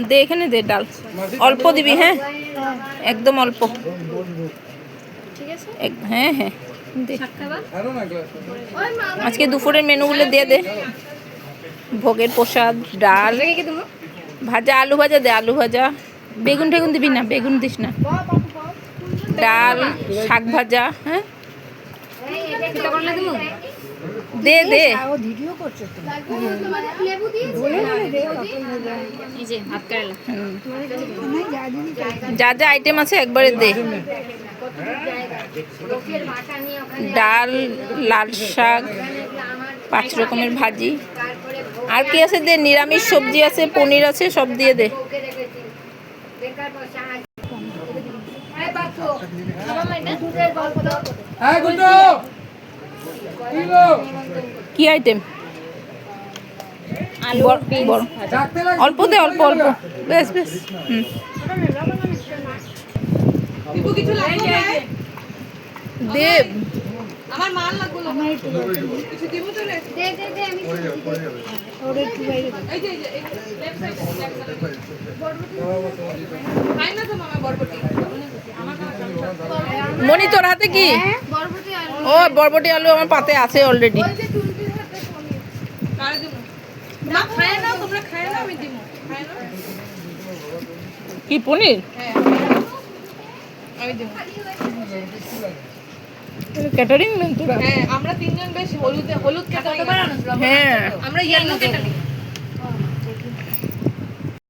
দে এখানে দে ডাল অল্প দিবি হ্যাঁ একদম অল্প হ্যাঁ হ্যাঁ আজকে দুপুরের মেনুগুলো দিয়ে দে ভোগের প্রসাদ ডাল ভাজা আলু ভাজা দে আলু ভাজা বেগুন টেগুন দিবি না বেগুন দিস না ডাল শাক ভাজা হ্যাঁ দে দে যা যা আইটেম আছে একবারে দে ডাল লাল শাক 5 রকমের ভাজি আর কি আছে দে নিরামিষ সবজি আছে পনির আছে সব দিয়ে দে কি আইটেম অল্প দে অল্প অল্প বেশ বেশ দে আমার মাল লাগলো আমার একটু কিছু দিব তো রে দে দে দে আমি ওরে একটু বাইরে এই যে লেফট সাইড বরবটি খাই না তো মামা বরবটি মনি তোর হাতে কি বরবটি আলু ও বরবটি আলু আমার পাতে আছে অলরেডি ওই যে টুলটির হাতে পনির কারে দিব না খায় না তোমরা খায় না আমি দিব খায় না কি পনির হ্যাঁ আমি দিব ক্যাটারিং নেন তোরা হ্যাঁ আমরা তিনজন বেশ হলুদ ক্যাটারিং হ্যাঁ আমরা ইয়েলো ক্যাটারিং